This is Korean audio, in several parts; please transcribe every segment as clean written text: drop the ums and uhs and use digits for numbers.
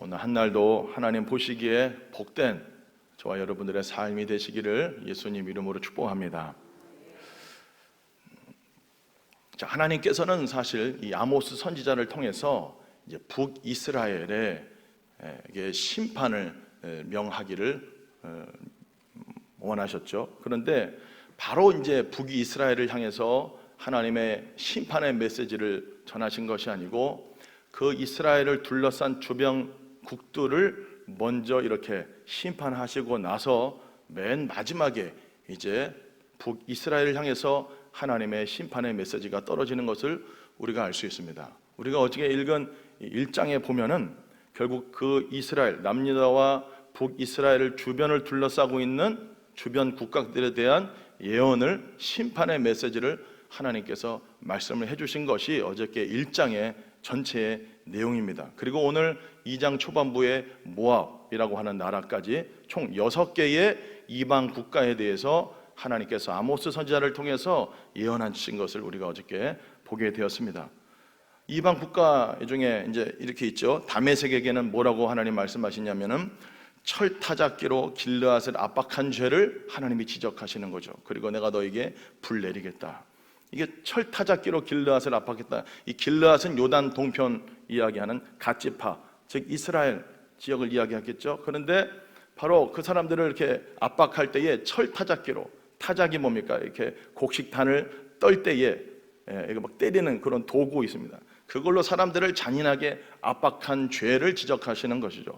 오늘 한 날도 하나님 보시기에 복된 저와 여러분들의 삶이 되시기를 예수님 이름으로 축복합니다. 자, 하나님께서는 사실 이 아모스 선지자를 통해서 이제 북이스라엘에 심판을 명하기를 원하셨죠. 그런데 바로 이제 북이스라엘을 향해서 하나님의 심판의 메시지를 전하신 것이 아니고 그 이스라엘을 둘러싼 주변 국들을 먼저 이렇게 심판하시고 나서 맨 마지막에 이제 북이스라엘을 향해서 하나님의 심판의 메시지가 떨어지는 것을 우리가 알 수 있습니다. 우리가 어저께 읽은 1장에 보면은 결국 그 이스라엘, 남유다와 북이스라엘 주변을 둘러싸고 있는 주변 국가들에 대한 예언을, 심판의 메시지를 하나님께서 말씀을 해주신 것이 어저께 1장의 전체의 내용입니다. 그리고 오늘 2장 초반부에 모압이라고 하는 나라까지 총 6개의 이방 국가에 대해서 하나님께서 아모스 선지자를 통해서 예언하신 것을 우리가 어저께 보게 되었습니다. 이방 국가 중에 이제 이렇게 있죠. 다메섹에게는 뭐라고 하나님 말씀하시냐면은 철타작기로 길르앗을 압박한 죄를 하나님이 지적하시는 거죠. 그리고 내가 너에게 불 내리겠다. 이게 철타작기로 길르앗을 압박했다. 이 길르앗은 요단 동편 이야기하는 갓지파, 즉 이스라엘 지역을 이야기하겠죠. 그런데 바로 그 사람들을 이렇게 압박할 때에 철타작기로, 타작이 뭡니까? 이렇게 곡식단을 떨 때에 이거 막 때리는 그런 도구 있습니다. 그걸로 사람들을 잔인하게 압박한 죄를 지적하시는 것이죠.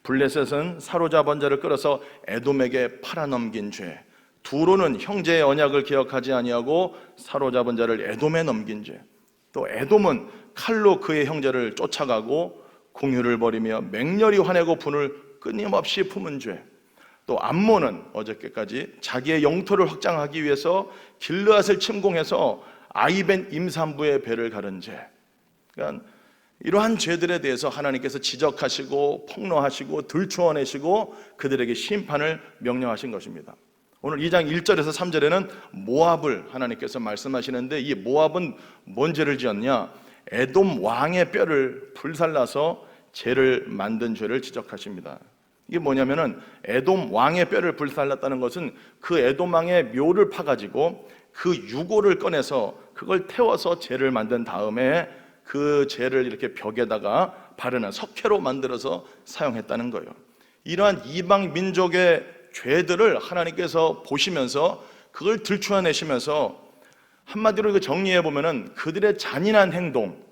블레셋은 사로잡은 자를 끌어서 에돔에게 팔아넘긴 죄, 두로는 형제의 언약을 기억하지 아니하고 사로잡은 자를 에돔에 넘긴 죄, 또 에돔은 칼로 그의 형제를 쫓아가고 공유를 벌이며 맹렬히 화내고 분을 끊임없이 품은 죄, 또 암몬은 어저께까지 자기의 영토를 확장하기 위해서 길르앗을 침공해서 아이벤 임산부의 배를 가른 죄. 그러니까 이러한 죄들에 대해서 하나님께서 지적하시고 폭로하시고 들추어내시고 그들에게 심판을 명령하신 것입니다. 오늘 2장 1절에서 3절에는 모압을 하나님께서 말씀하시는데, 이 모압은 뭔 죄를 지었냐? 에돔 왕의 뼈를 불살라서 죄를 만든 죄를 지적하십니다. 이게 뭐냐면은 에돔 왕의 뼈를 불살랐다는 것은 그 에돔 왕의 묘를 파가지고 그 유골을 꺼내서 그걸 태워서 죄를 만든 다음에 그 죄를 이렇게 벽에다가 바르는 석회로 만들어서 사용했다는 거예요. 이러한 이방 민족의 죄들을 하나님께서 보시면서 그걸 들추어내시면서 한마디로 이거 정리해 보면은 그들의 잔인한 행동,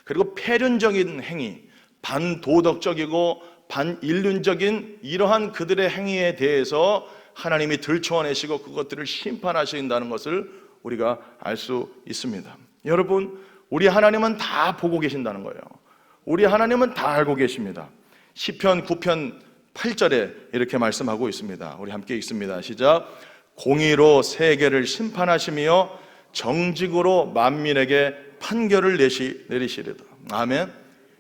그리고 폐륜적인 행위, 반도덕적이고 반인륜적인 이러한 그들의 행위에 대해서 하나님이 들추어내시고 그것들을 심판하신다는 것을 우리가 알 수 있습니다. 여러분, 우리 하나님은 다 보고 계신다는 거예요. 우리 하나님은 다 알고 계십니다. 시편 9편 8절에 이렇게 말씀하고 있습니다. 우리 함께 읽습니다. 시작. 공의로 세계를 심판하시며 정직으로 만민에게 판결을 내리시리다. 아멘.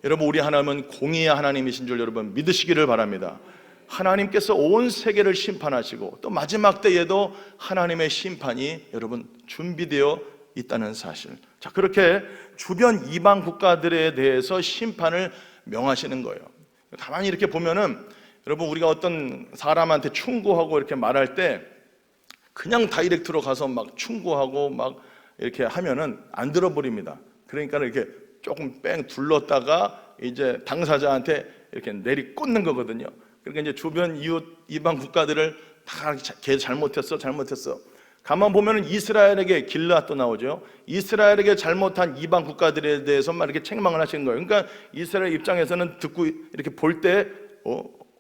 여러분, 우리 하나님은 공의의 하나님이신 줄 여러분 믿으시기를 바랍니다. 하나님께서 온 세계를 심판하시고 또 마지막 때에도 하나님의 심판이 여러분 준비되어 있다는 사실. 자, 그렇게 주변 이방 국가들에 대해서 심판을 명하시는 거예요. 가만히 이렇게 보면은 여러분, 우리가 어떤 사람한테 충고하고 이렇게 말할 때 그냥 다이렉트로 가서 막 충고하고 막 이렇게 하면은 안 들어버립니다. 그러니까 이렇게 조금 뺑 둘렀다가 이제 당사자한테 이렇게 내리꽂는 거거든요. 그러니까 이제 주변 이웃 이방 국가들을 다 걔 잘못했어. 가만 보면은 이스라엘에게 길르앗도 나오죠. 이스라엘에게 잘못한 이방 국가들에 대해서만 이렇게 책망을 하시는 거예요. 그러니까 이스라엘 입장에서는 듣고 이렇게 볼 때,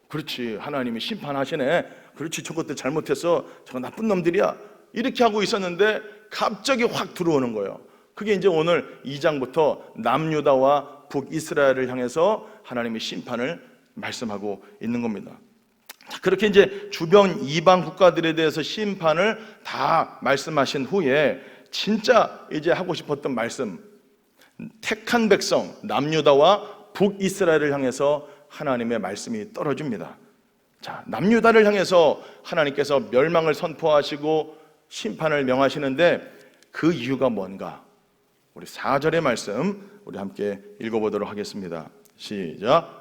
그렇지, 하나님이 심판하시네. 그렇지, 저것들 잘못했어. 저거 나쁜 놈들이야. 이렇게 하고 있었는데 갑자기 확 들어오는 거예요. 그게 이제 오늘 2장부터 남유다와 북이스라엘을 향해서 하나님의 심판을 말씀하고 있는 겁니다. 그렇게 이제 주변 이방 국가들에 대해서 심판을 다 말씀하신 후에 진짜 이제 하고 싶었던 말씀, 택한 백성 남유다와 북이스라엘을 향해서 하나님의 말씀이 떨어집니다. 자, 남유다를 향해서 하나님께서 멸망을 선포하시고 심판을 명하시는데 그 이유가 뭔가? 우리 4절의 말씀 우리 함께 읽어보도록 하겠습니다. 시작.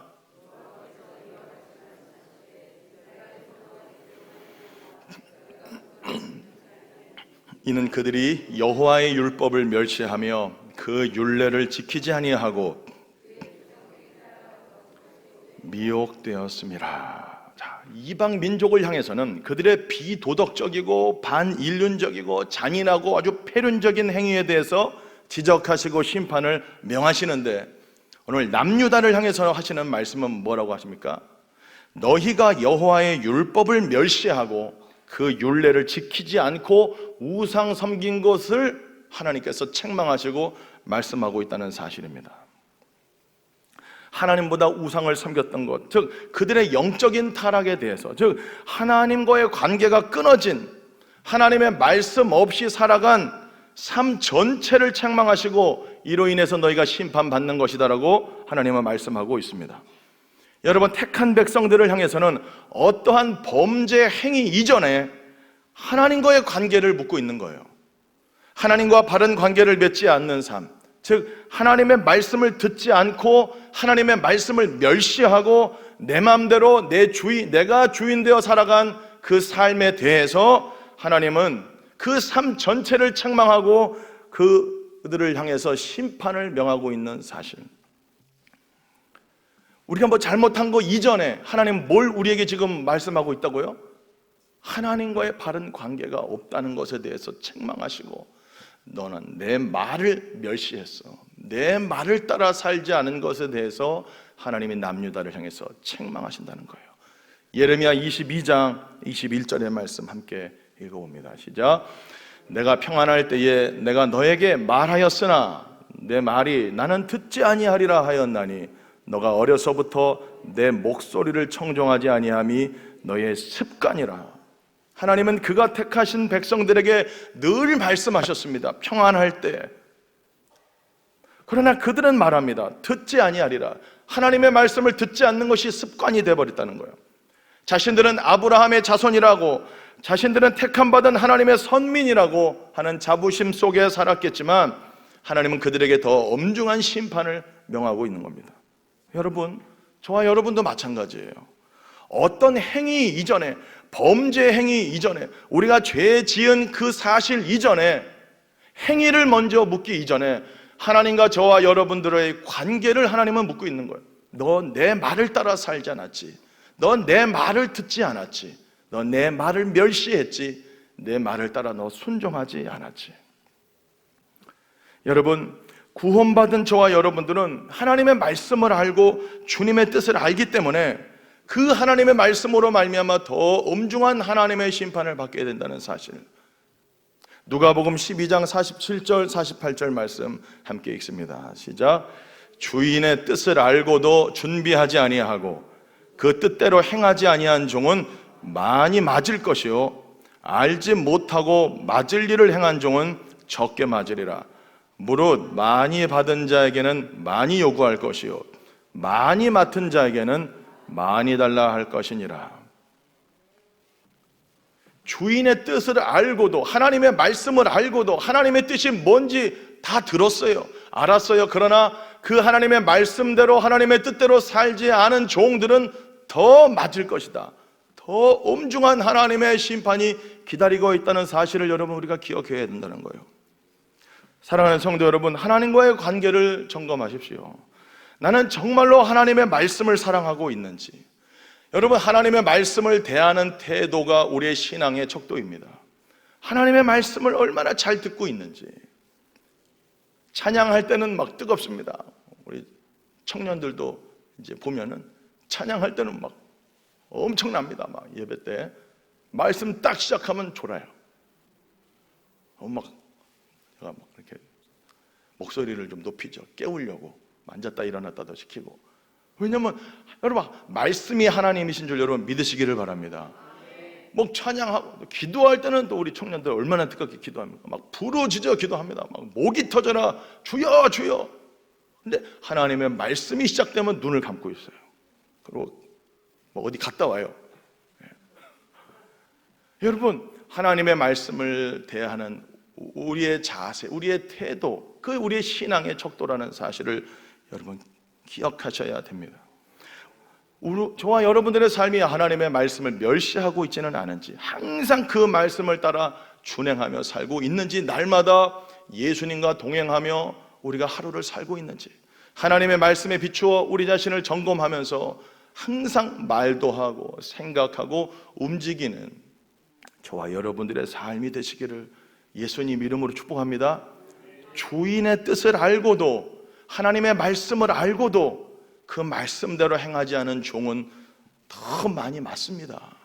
이는 그들이 여호와의 율법을 멸시하며 그 율례를 지키지 아니하고 미혹되었음이라. 자, 이방 민족을 향해서는 그들의 비도덕적이고 반인륜적이고 잔인하고 아주 폐륜적인 행위에 대해서 지적하시고 심판을 명하시는데, 오늘 남유다를 향해서 하시는 말씀은 뭐라고 하십니까? 너희가 여호와의 율법을 멸시하고 그 율례를 지키지 않고 우상 섬긴 것을 하나님께서 책망하시고 말씀하고 있다는 사실입니다. 하나님보다 우상을 섬겼던 것, 즉 그들의 영적인 타락에 대해서, 즉 하나님과의 관계가 끊어진, 하나님의 말씀 없이 살아간 삶 전체를 책망하시고 이로 인해서 너희가 심판받는 것이다라고 하나님은 말씀하고 있습니다. 여러분, 택한 백성들을 향해서는 어떠한 범죄 행위 이전에 하나님과의 관계를 묻고 있는 거예요. 하나님과 바른 관계를 맺지 않는 삶, 즉 하나님의 말씀을 듣지 않고 하나님의 말씀을 멸시하고 내 마음대로 내가 주인 되어 살아간 그 삶에 대해서 하나님은 그 삶 전체를 책망하고 그들을 향해서 심판을 명하고 있는 사실. 우리가 뭐 잘못한 거 이전에 하나님 뭘 우리에게 지금 말씀하고 있다고요? 하나님과의 바른 관계가 없다는 것에 대해서 책망하시고, 너는 내 말을 멸시했어, 내 말을 따라 살지 않은 것에 대해서 하나님이 남유다를 향해서 책망하신다는 거예요. 예레미야 22장 21절의 말씀 함께 읽어봅니다. 시작. 내가 평안할 때에 내가 너에게 말하였으나 내 말이 나는 듣지 아니하리라 하였나니 너가 어려서부터 내 목소리를 청종하지 아니함이 너의 습관이라. 하나님은 그가 택하신 백성들에게 늘 말씀하셨습니다. 평안할 때. 그러나 그들은 말합니다. 듣지 아니하리라. 하나님의 말씀을 듣지 않는 것이 습관이 되어버렸다는 거예요. 자신들은 아브라함의 자손이라고, 자신들은 택함받은 하나님의 선민이라고 하는 자부심 속에 살았겠지만 하나님은 그들에게 더 엄중한 심판을 명하고 있는 겁니다. 여러분, 저와 여러분도 마찬가지예요. 어떤 행위 이전에, 범죄 행위 이전에, 우리가 죄 지은 그 사실 이전에, 행위를 먼저 묻기 이전에 하나님과 저와 여러분들의 관계를 하나님은 묻고 있는 거예요. 너 내 말을 따라 살지 않았지, 너 내 말을 듣지 않았지, 너 내 말을 멸시했지, 내 말을 따라 너 순종하지 않았지. 여러분, 구원받은 저와 여러분들은 하나님의 말씀을 알고 주님의 뜻을 알기 때문에 그 하나님의 말씀으로 말미암아 더 엄중한 하나님의 심판을 받게 된다는 사실. 누가복음 12장 47절 48절 말씀 함께 읽습니다. 시작. 주인의 뜻을 알고도 준비하지 아니하고 그 뜻대로 행하지 아니한 종은 많이 맞을 것이요 알지 못하고 맞을 일을 행한 종은 적게 맞으리라. 무릇 많이 받은 자에게는 많이 요구할 것이요 많이 맡은 자에게는 많이 달라 할 것이니라. 주인의 뜻을 알고도, 하나님의 말씀을 알고도 하나님의 뜻이 뭔지 다 들었어요, 알았어요. 그러나 그 하나님의 말씀대로 하나님의 뜻대로 살지 않은 종들은 더 맞을 것이다, 더 엄중한 하나님의 심판이 기다리고 있다는 사실을 여러분 우리가 기억해야 된다는 거예요. 사랑하는 성도 여러분, 하나님과의 관계를 점검하십시오. 나는 정말로 하나님의 말씀을 사랑하고 있는지. 여러분, 하나님의 말씀을 대하는 태도가 우리의 신앙의 척도입니다. 하나님의 말씀을 얼마나 잘 듣고 있는지. 찬양할 때는 막 뜨겁습니다. 우리 청년들도 이제 보면은 찬양할 때는 막 엄청납니다. 막 예배 때 말씀 딱 시작하면 졸아요. 제가 막 이렇게 목소리를 좀 높이죠. 깨우려고 앉았다 일어났다도 시키고. 왜냐면 여러분, 말씀이 하나님이신 줄 여러분 믿으시기를 바랍니다. 뭐 찬양하고 기도할 때는 또 우리 청년들 얼마나 뜨겁게 기도합니까? 막 부르짖어 기도합니다. 막 목이 터져라 주여 주여. 근데 하나님의 말씀이 시작되면 눈을 감고 있어요. 그리고 뭐 어디 갔다 와요. 여러분, 하나님의 말씀을 대하는 우리의 자세, 우리의 태도, 그 우리의 신앙의 척도라는 사실을 여러분 기억하셔야 됩니다. 저와 여러분들의 삶이 하나님의 말씀을 멸시하고 있지는 않은지, 항상 그 말씀을 따라 준행하며 살고 있는지, 날마다 예수님과 동행하며 우리가 하루를 살고 있는지, 하나님의 말씀에 비추어 우리 자신을 점검하면서 항상 말도 하고 생각하고 움직이는 저와 여러분들의 삶이 되시기를 예수님 이름으로 축복합니다. 주인의 뜻을 알고도, 하나님의 말씀을 알고도 그 말씀대로 행하지 않은 종은 더 많이 맞습니다.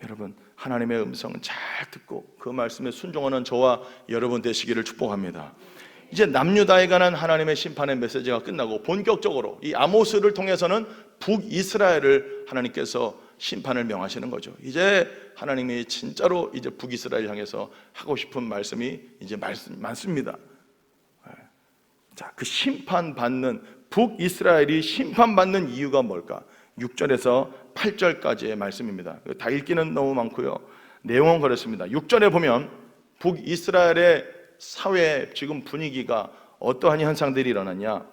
여러분, 하나님의 음성은 잘 듣고 그 말씀에 순종하는 저와 여러분 되시기를 축복합니다. 이제 남유다에 관한 하나님의 심판의 메시지가 끝나고 본격적으로 이 아모스를 통해서는 북이스라엘을 하나님께서 심판을 명하시는 거죠. 이제 하나님이 진짜로 이제 북이스라엘 향해서 하고 싶은 말씀이 이제 많습니다. 자, 그 심판받는, 북이스라엘이 심판받는 이유가 뭘까? 6절에서 8절까지의 말씀입니다. 다 읽기는 너무 많고요, 내용은 그렇습니다. 6절에 보면 북이스라엘의 사회 지금 분위기가 어떠한 현상들이 일어났냐?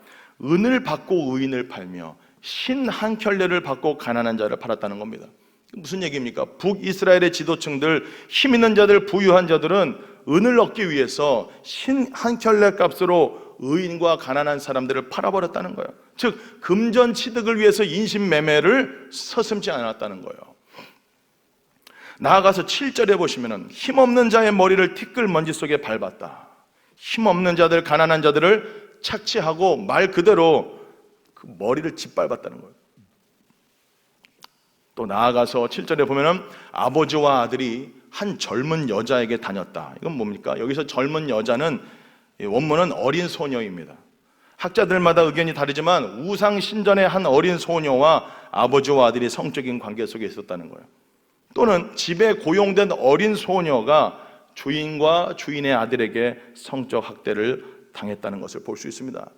은을 받고 의인을 팔며 신 한 켤레를 받고 가난한 자를 팔았다는 겁니다. 무슨 얘기입니까? 북이스라엘의 지도층들, 힘 있는 자들, 부유한 자들은 은을 얻기 위해서 신 한 켤레 값으로 의인과 가난한 사람들을 팔아버렸다는 거예요. 즉 금전 취득을 위해서 인신매매를 서슴지 않았다는 거예요. 나아가서 7절에 보시면은 힘없는 자의 머리를 티끌먼지 속에 밟았다. 힘없는 자들, 가난한 자들을 착취하고 말 그대로 그 머리를 짓밟았다는 거예요. 또 나아가서 7절에 보면은 아버지와 아들이 한 젊은 여자에게 다녔다. 이건 뭡니까? 여기서 젊은 여자는 원문은 어린 소녀입니다. 학자들마다 의견이 다르지만 우상 신전의 한 어린 소녀와 아버지와 아들이 성적인 관계 속에 있었다는 거예요. 또는 집에 고용된 어린 소녀가 주인과 주인의 아들에게 성적 학대를 당했다는 것을 볼 수 있습니다.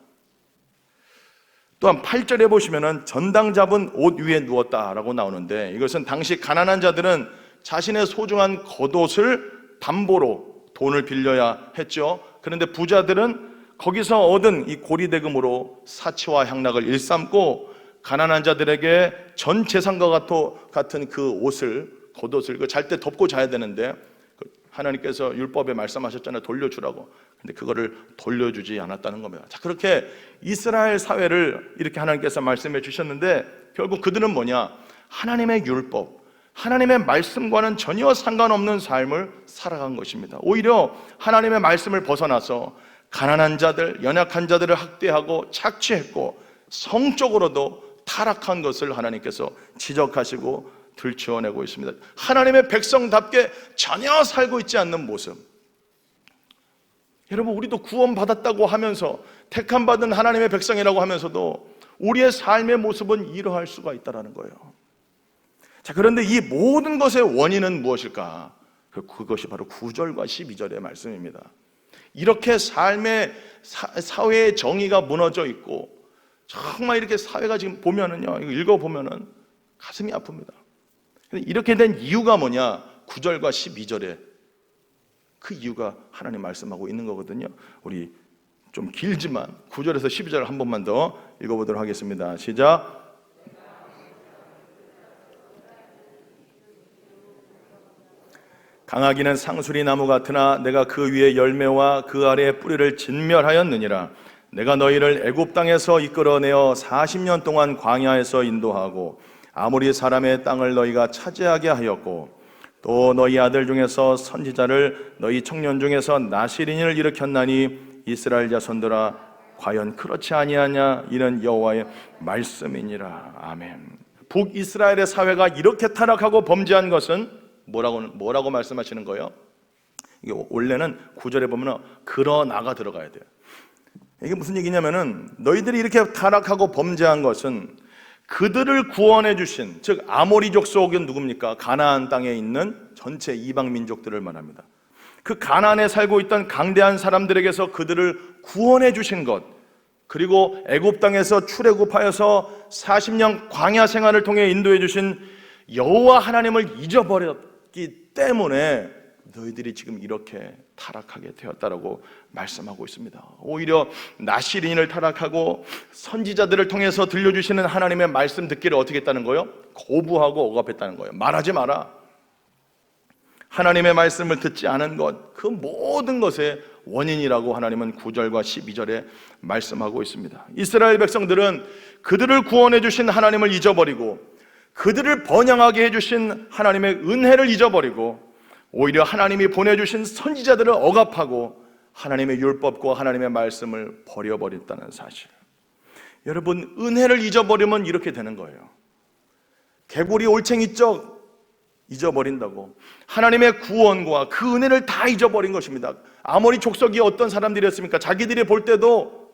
또한 8절에 보시면은 전당 잡은 옷 위에 누웠다라고 나오는데, 이것은 당시 가난한 자들은 자신의 소중한 겉옷을 담보로 돈을 빌려야 했죠. 그런데 부자들은 거기서 얻은 이 고리대금으로 사치와 향락을 일삼고 가난한 자들에게 전 재산과 같은 그 옷을, 겉옷을 잘 때 덮고 자야 되는데 하나님께서 율법에 말씀하셨잖아요. 돌려주라고. 근데 그거를 돌려주지 않았다는 겁니다. 자, 그렇게 이스라엘 사회를 이렇게 하나님께서 말씀해 주셨는데 결국 그들은 뭐냐? 하나님의 율법, 하나님의 말씀과는 전혀 상관없는 삶을 살아간 것입니다. 오히려 하나님의 말씀을 벗어나서 가난한 자들, 연약한 자들을 학대하고 착취했고 성적으로도 타락한 것을 하나님께서 지적하시고 들추어내고 있습니다. 하나님의 백성답게 전혀 살고 있지 않는 모습. 여러분, 우리도 구원받았다고 하면서 택함받은 하나님의 백성이라고 하면서도 우리의 삶의 모습은 이러할 수가 있다는 거예요. 자, 그런데 이 모든 것의 원인은 무엇일까? 그것이 바로 9절과 12절의 말씀입니다. 이렇게 삶의 사회의 정의가 무너져 있고 정말 이렇게 사회가 지금 보면은요, 이거 읽어보면은 가슴이 아픕니다. 이렇게 된 이유가 뭐냐? 9절과 12절에 그 이유가 하나님 말씀하고 있는 거거든요. 우리 좀 길지만 9절에서 12절 한 번만 더 읽어보도록 하겠습니다. 시작. 강하기는 상수리 나무 같으나 내가 그 위에 열매와 그 아래의 뿌리를 진멸하였느니라. 내가 너희를 애굽 땅에서 이끌어내어 40년 동안 광야에서 인도하고 아모리 사람의 땅을 너희가 차지하게 하였고 또 너희 아들 중에서 선지자를 너희 청년 중에서 나시린을 일으켰나니 이스라엘 자손들아 과연 그렇지 아니하냐? 이는 여호와의 말씀이니라. 아멘. 북이스라엘의 사회가 이렇게 타락하고 범죄한 것은 뭐라고 말씀하시는 거예요? 이게 원래는 9절에 보면 그러나가 들어가야 돼요. 이게 무슨 얘기냐면은 너희들이 이렇게 타락하고 범죄한 것은 그들을 구원해 주신, 즉 아모리족 속은 누굽니까? 가나안 땅에 있는 전체 이방 민족들을 말합니다. 그 가나안에 살고 있던 강대한 사람들에게서 그들을 구원해 주신 것, 그리고 애굽 땅에서 출애굽하여서 40년 광야 생활을 통해 인도해 주신 여호와 하나님을 잊어버렸기 때문에 너희들이 지금 이렇게 타락하게 되었다라고 말씀하고 있습니다. 오히려 나시린을 타락하고 선지자들을 통해서 들려주시는 하나님의 말씀 듣기를 어떻게 했다는 거예요? 거부하고 억압했다는 거예요. 말하지 마라. 하나님의 말씀을 듣지 않은 것, 그 모든 것의 원인이라고 하나님은 9절과 12절에 말씀하고 있습니다. 이스라엘 백성들은 그들을 구원해 주신 하나님을 잊어버리고 그들을 번영하게 해주신 하나님의 은혜를 잊어버리고 오히려 하나님이 보내주신 선지자들을 억압하고 하나님의 율법과 하나님의 말씀을 버려버렸다는 사실. 여러분, 은혜를 잊어버리면 이렇게 되는 거예요. 개구리 올챙이적 잊어버린다고 하나님의 구원과 그 은혜를 다 잊어버린 것입니다. 아모리 족속이 어떤 사람들이었습니까? 자기들이 볼 때도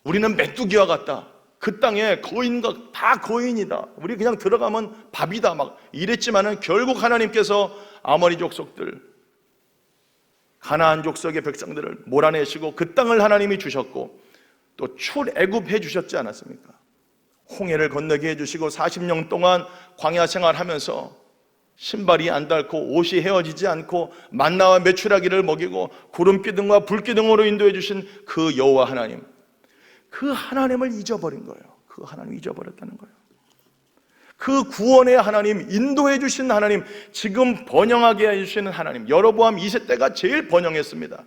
우리는 메뚜기와 같다, 그 땅에 거인과 다 거인이다, 우리 그냥 들어가면 밥이다, 막 이랬지만은 결국 하나님께서 아모리 족속들, 가나안 족속의 백성들을 몰아내시고 그 땅을 하나님이 주셨고 또 출애굽해 주셨지 않았습니까? 홍해를 건너게 해주시고 40년 동안 광야 생활하면서 신발이 안 닳고 옷이 헤어지지 않고 만나와 메추라기를 먹이고 구름기둥과 불기둥으로 인도해 주신 그 여호와 하나님, 그 하나님을 잊어버린 거예요. 그 하나님 잊어버렸다는 거예요. 그 구원의 하나님, 인도해 주신 하나님, 지금 번영하게 해주시는 하나님, 여로보암 2세 때가 제일 번영했습니다.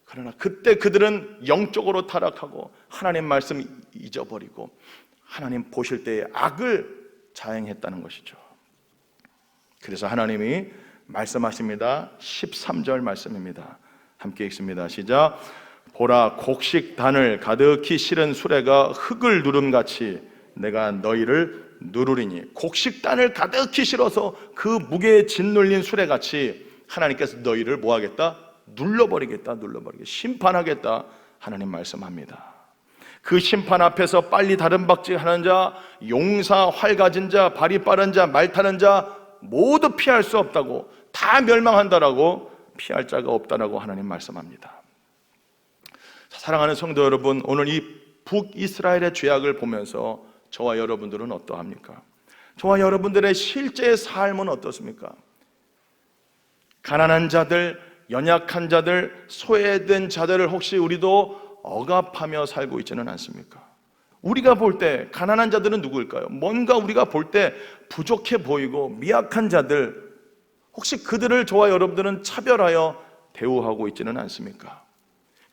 그러나 그때 그들은 영적으로 타락하고 하나님 말씀 잊어버리고 하나님 보실 때의 악을 자행했다는 것이죠. 그래서 하나님이 말씀하십니다. 13절 말씀입니다. 함께 읽습니다. 시작. 보라, 곡식단을 가득히 실은 수레가 흙을 누름같이 내가 너희를 누르리니. 곡식단을 가득히 실어서 그 무게에 짓눌린 수레같이 하나님께서 너희를 뭐하겠다? 눌러버리겠다. 심판하겠다. 하나님 말씀합니다. 그 심판 앞에서 빨리 다름박질하는 자, 용사, 활 가진 자, 발이 빠른 자, 말 타는 자 모두 피할 수 없다고, 다 멸망한다라고, 피할 자가 없다라고 하나님 말씀합니다. 사랑하는 성도 여러분, 오늘 이 북이스라엘의 죄악을 보면서 저와 여러분들은 어떠합니까? 저와 여러분들의 실제의 삶은 어떻습니까? 가난한 자들, 연약한 자들, 소외된 자들을 혹시 우리도 억압하며 살고 있지는 않습니까? 우리가 볼 때 가난한 자들은 누구일까요? 뭔가 우리가 볼 때 부족해 보이고 미약한 자들, 혹시 그들을 저와 여러분들은 차별하여 대우하고 있지는 않습니까?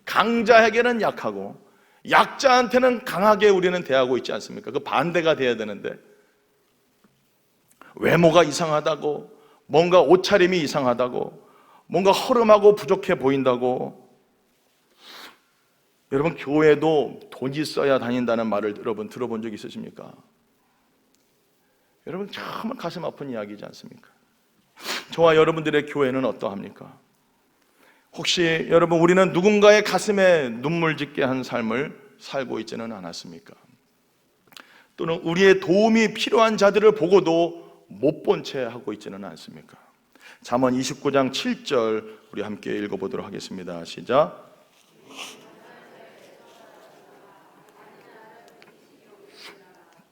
강자에게는 약하고 약자한테는 강하게 우리는 대하고 있지 않습니까? 그 반대가 돼야 되는데, 외모가 이상하다고, 뭔가 옷차림이 이상하다고, 뭔가 허름하고 부족해 보인다고. 여러분, 교회도 돈 있어야 다닌다는 말을 여러분 들어본 적 있으십니까? 여러분, 정말 가슴 아픈 이야기지 않습니까? 저와 여러분들의 교회는 어떠합니까? 혹시 여러분, 우리는 누군가의 가슴에 눈물 짓게 한 삶을 살고 있지는 않았습니까? 또는 우리의 도움이 필요한 자들을 보고도 못 본 채 하고 있지는 않습니까? 잠언 29장 7절 우리 함께 읽어보도록 하겠습니다. 시작.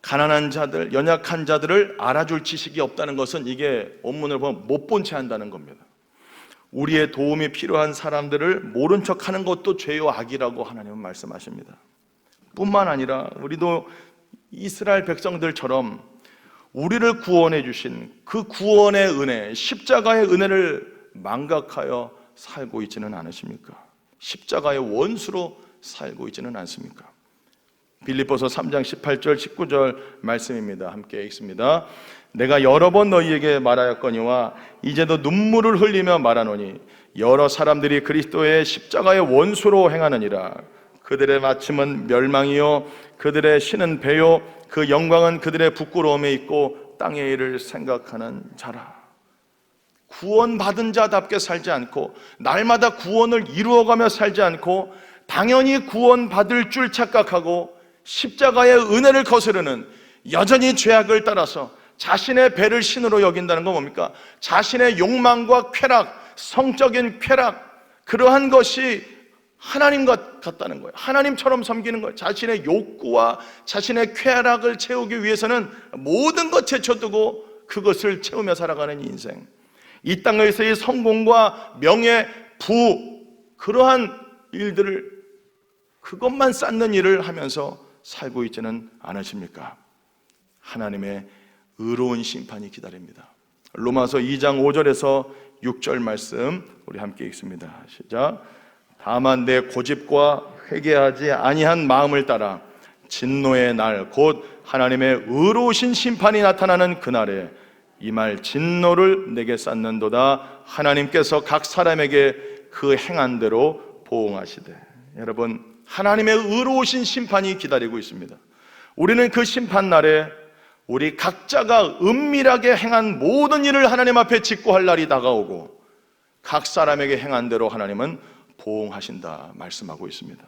가난한 자들, 연약한 자들을 알아줄 지식이 없다는 것은 이게 원문을 보면 못 본 채 한다는 겁니다. 우리의 도움이 필요한 사람들을 모른 척하는 것도 죄요 악이라고 하나님은 말씀하십니다. 뿐만 아니라 우리도 이스라엘 백성들처럼 우리를 구원해 주신 그 구원의 은혜, 십자가의 은혜를 망각하여 살고 있지는 않으십니까? 십자가의 원수로 살고 있지는 않습니까? 빌립보서 3장 18절 19절 말씀입니다. 함께 읽습니다. 내가 여러 번 너희에게 말하였거니와 이제도 눈물을 흘리며 말하노니 여러 사람들이 그리스도의 십자가의 원수로 행하느니라. 그들의 마침은 멸망이요 그들의 신은 배요 그 영광은 그들의 부끄러움에 있고 땅의 일을 생각하는 자라. 구원받은 자답게 살지 않고 날마다 구원을 이루어가며 살지 않고 당연히 구원받을 줄 착각하고 십자가의 은혜를 거스르는, 여전히 죄악을 따라서 자신의 배를 신으로 여긴다는 건 뭡니까? 자신의 욕망과 쾌락, 성적인 쾌락, 그러한 것이 하나님 같다는 거예요. 하나님처럼 섬기는 거예요. 자신의 욕구와 자신의 쾌락을 채우기 위해서는 모든 것 제쳐두고 그것을 채우며 살아가는 인생, 이 땅에서의 성공과 명예, 부, 그러한 일들을, 그것만 쌓는 일을 하면서 살고 있지는 않으십니까? 하나님의 의로운 심판이 기다립니다. 로마서 2장 5절에서 6절 말씀 우리 함께 읽습니다. 시작. 다만 내 고집과 회개하지 아니한 마음을 따라 진노의 날 곧 하나님의 의로우신 심판이 나타나는 그날에 이 말 진노를 내게 쌓는도다. 하나님께서 각 사람에게 그 행한 대로 보응하시되. 여러분, 하나님의 의로우신 심판이 기다리고 있습니다. 우리는 그 심판 날에 우리 각자가 은밀하게 행한 모든 일을 하나님 앞에 직고할 날이 다가오고 각 사람에게 행한 대로 하나님은 보응하신다 말씀하고 있습니다.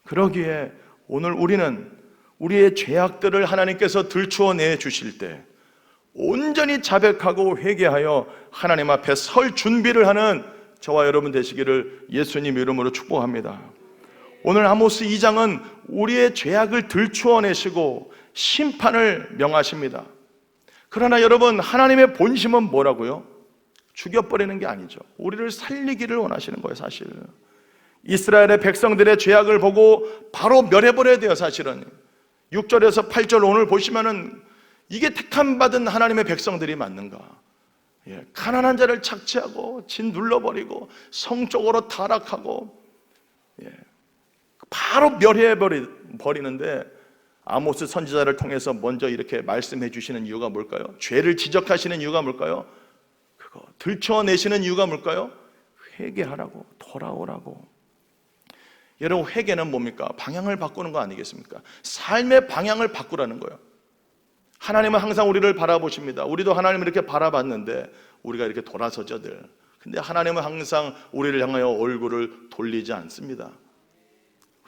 그러기에 오늘 우리는 우리의 죄악들을 하나님께서 들추어내 주실 때 온전히 자백하고 회개하여 하나님 앞에 설 준비를 하는 저와 여러분 되시기를 예수님 이름으로 축복합니다. 오늘 아모스 2장은 우리의 죄악을 들추어내시고 심판을 명하십니다. 그러나 여러분, 하나님의 본심은 뭐라고요? 죽여버리는 게 아니죠. 우리를 살리기를 원하시는 거예요. 사실 이스라엘의 백성들의 죄악을 보고 바로 멸해버려야 돼요. 사실은 6절에서 8절 오늘 보시면은 이게 택함 받은 하나님의 백성들이 맞는가? 가난한 자를 착취하고 짓눌러버리고 성적으로 타락하고 바로 멸해버리는데 아모스 선지자를 통해서 먼저 이렇게 말씀해 주시는 이유가 뭘까요? 죄를 지적하시는 이유가 뭘까요? 그거 들춰내시는 이유가 뭘까요? 회개하라고, 돌아오라고. 여러분, 회개는 뭡니까? 방향을 바꾸는 거 아니겠습니까? 삶의 방향을 바꾸라는 거예요. 하나님은 항상 우리를 바라보십니다. 우리도 하나님을 이렇게 바라봤는데 우리가 이렇게 돌아서죠 늘. 근데 하나님은 항상 우리를 향하여 얼굴을 돌리지 않습니다.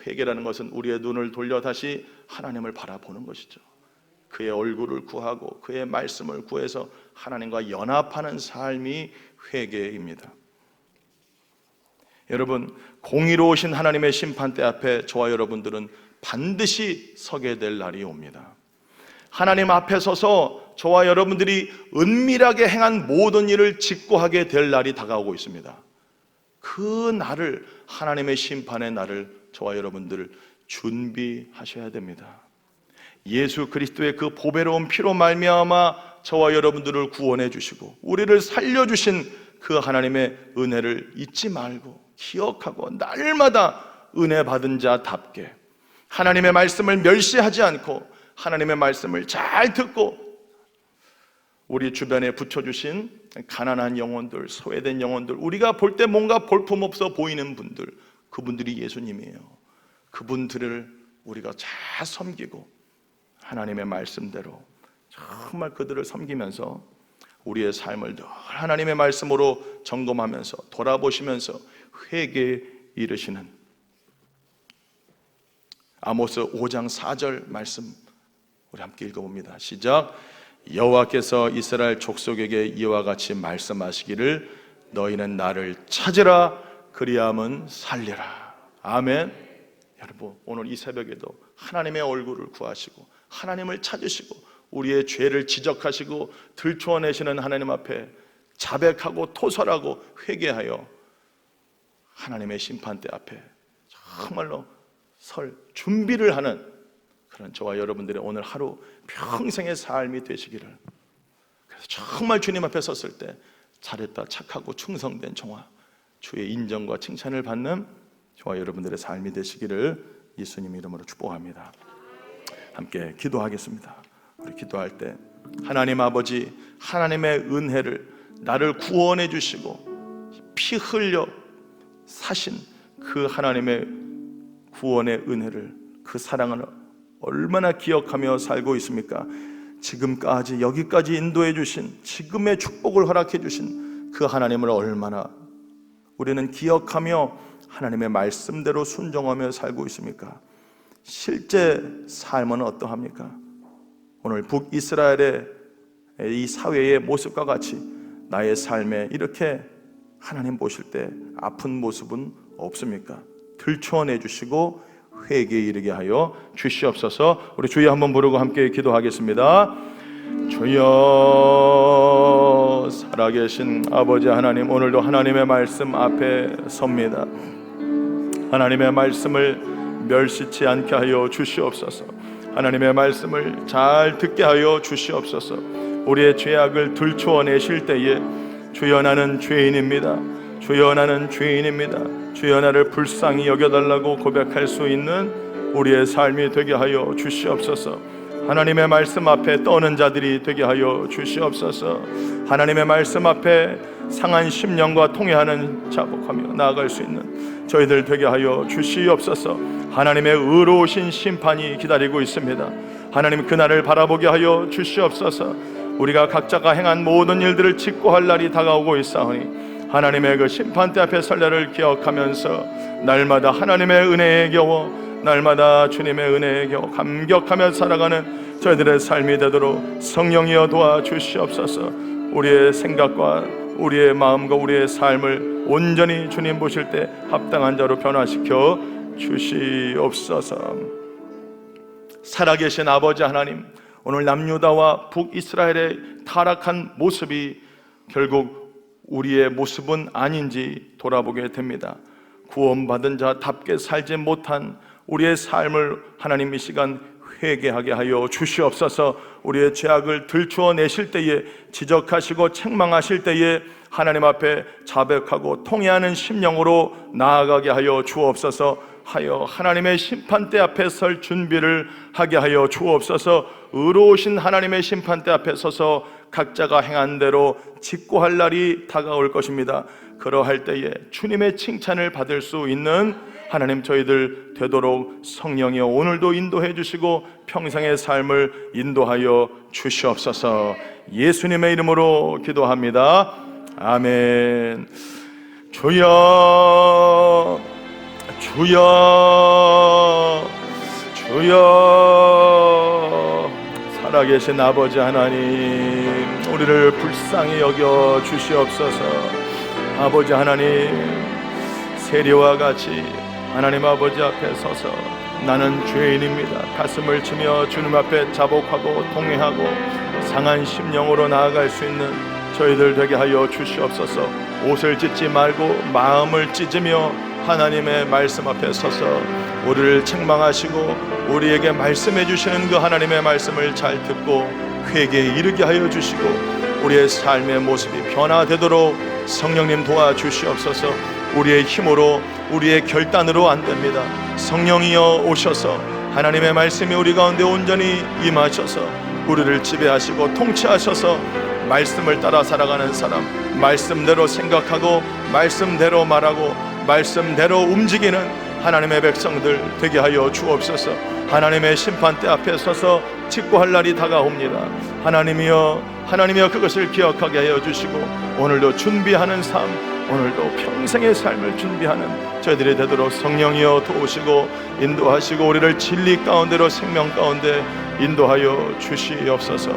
회개라는 것은 우리의 눈을 돌려 다시 하나님을 바라보는 것이죠. 그의 얼굴을 구하고 그의 말씀을 구해서 하나님과 연합하는 삶이 회개입니다. 여러분, 공의로우신 하나님의 심판대 앞에 저와 여러분들은 반드시 서게 될 날이 옵니다. 하나님 앞에 서서 저와 여러분들이 은밀하게 행한 모든 일을 직고하게 될 날이 다가오고 있습니다. 그 날을, 하나님의 심판의 날을 저와 여러분들 준비하셔야 됩니다. 예수 그리스도의 그 보배로운 피로 말미암아 저와 여러분들을 구원해 주시고 우리를 살려주신 그 하나님의 은혜를 잊지 말고 기억하고 날마다 은혜 받은 자답게 하나님의 말씀을 멸시하지 않고 하나님의 말씀을 잘 듣고 우리 주변에 붙여주신 가난한 영혼들, 소외된 영혼들, 우리가 볼 때 뭔가 볼품없어 보이는 분들, 그분들이 예수님이에요. 그분들을 우리가 잘 섬기고 하나님의 말씀대로 정말 그들을 섬기면서 우리의 삶을 늘 하나님의 말씀으로 점검하면서 돌아보시면서 회개에 이르시는 아모스 5장 4절 말씀 우리 함께 읽어봅니다. 시작. 여호와께서 이스라엘 족속에게 이와 같이 말씀하시기를 너희는 나를 찾으라 그리함은 살리라. 아멘. 여러분, 오늘 이 새벽에도 하나님의 얼굴을 구하시고 하나님을 찾으시고 우리의 죄를 지적하시고 들추어내시는 하나님 앞에 자백하고 토설하고 회개하여 하나님의 심판대 앞에 정말로 설 준비를 하는 그런 저와 여러분들의 오늘 하루 평생의 삶이 되시기를. 그래서 정말 주님 앞에 섰을 때 잘했다, 착하고 충성된 종아, 주의 인정과 칭찬을 받는 저와 여러분들의 삶이 되시기를 예수님 이름으로 축복합니다. 함께 기도하겠습니다. 우리 기도할 때 하나님 아버지, 하나님의 은혜를 나를 구원해 주시고 피 흘려 사신 그 하나님의 구원의 은혜를, 그 사랑을 얼마나 기억하며 살고 있습니까? 지금까지 여기까지 인도해 주신, 지금의 축복을 허락해 주신 그 하나님을 얼마나 우리는 기억하며 하나님의 말씀대로 순종하며 살고 있습니까? 실제 삶은 어떠합니까? 오늘 북이스라엘의 이 사회의 모습과 같이 나의 삶에 이렇게 하나님 보실 때 아픈 모습은 없습니까? 들추어내 주시고 회개에 이르게 하여 주시옵소서. 우리 주여 한번 부르고 함께 기도하겠습니다. 주여, 살아계신 아버지 하나님, 오늘도 하나님의 말씀 앞에 섭니다. 하나님의 말씀을 멸시치 않게 하여 주시옵소서. 하나님의 말씀을 잘 듣게 하여 주시옵소서. 우리의 죄악을 들추어내실 때에 주여 나는 죄인입니다, 주여 나는 죄인입니다, 주여 나를 불쌍히 여겨달라고 고백할 수 있는 우리의 삶이 되게 하여 주시옵소서. 하나님의 말씀 앞에 떠는 자들이 되게 하여 주시옵소서. 하나님의 말씀 앞에 상한 심령과 통회하는 자복하며 나아갈 수 있는 저희들 되게 하여 주시옵소서. 하나님의 의로우신 심판이 기다리고 있습니다. 하나님 그날을 바라보게 하여 주시옵소서. 우리가 각자가 행한 모든 일들을 직고할 날이 다가오고 있사오니 하나님의 그 심판대 앞에 설 날을 기억하면서 날마다 하나님의 은혜에 겨워, 날마다 주님의 은혜에 겨워 감격하며 살아가는 저희들의 삶이 되도록 성령이여 도와주시옵소서. 우리의 생각과 우리의 마음과 우리의 삶을 온전히 주님 보실 때 합당한 자로 변화시켜 주시옵소서. 살아계신 아버지 하나님, 오늘 남유다와 북이스라엘의 타락한 모습이 결국 우리의 모습은 아닌지 돌아보게 됩니다. 구원받은 자답게 살지 못한 우리의 삶을 하나님 이 시간 회개하게 하여 주시옵소서. 우리의 죄악을 들추어 내실 때에, 지적하시고 책망하실 때에 하나님 앞에 자백하고 통회하는 심령으로 나아가게 하여 주옵소서. 하여 하나님의 심판대 앞에 설 준비를 하게 하여 주옵소서. 의로우신 하나님의 심판대 앞에 서서 각자가 행한 대로 직고할 날이 다가올 것입니다. 그러할 때에 주님의 칭찬을 받을 수 있는 하나님 저희들 되도록 성령이여 오늘도 인도해 주시고 평생의 삶을 인도하여 주시옵소서. 예수님의 이름으로 기도합니다. 아멘. 주여 주여 주여. 살아계신 아버지 하나님, 우리를 불쌍히 여겨 주시옵소서. 아버지 하나님, 세리와 같이 하나님 아버지 앞에 서서 나는 죄인입니다 가슴을 치며 주님 앞에 자복하고 통회하고 상한 심령으로 나아갈 수 있는 저희들 되게 하여 주시옵소서. 옷을 찢지 말고 마음을 찢으며 하나님의 말씀 앞에 서서 우리를 책망하시고 우리에게 말씀해 주시는 그 하나님의 말씀을 잘 듣고 회개에 이르게 하여 주시고 우리의 삶의 모습이 변화되도록 성령님 도와주시옵소서. 우리의 힘으로 우리의 결단으로 안 됩니다. 성령이여 오셔서 하나님의 말씀이 우리 가운데 온전히 임하셔서 우리를 지배하시고 통치하셔서 말씀을 따라 살아가는 사람, 말씀대로 생각하고 말씀대로 말하고 말씀대로 움직이는 하나님의 백성들 되게 하여 주옵소서. 하나님의 심판대 앞에 서서 직고할 날이 다가옵니다. 하나님이여 그것을 기억하게 하여 주시고 오늘도 준비하는 삶, 오늘도 평생의 삶을 준비하는 저희들이 되도록 성령이여 도우시고 인도하시고 우리를 진리 가운데로 생명 가운데 인도하여 주시옵소서.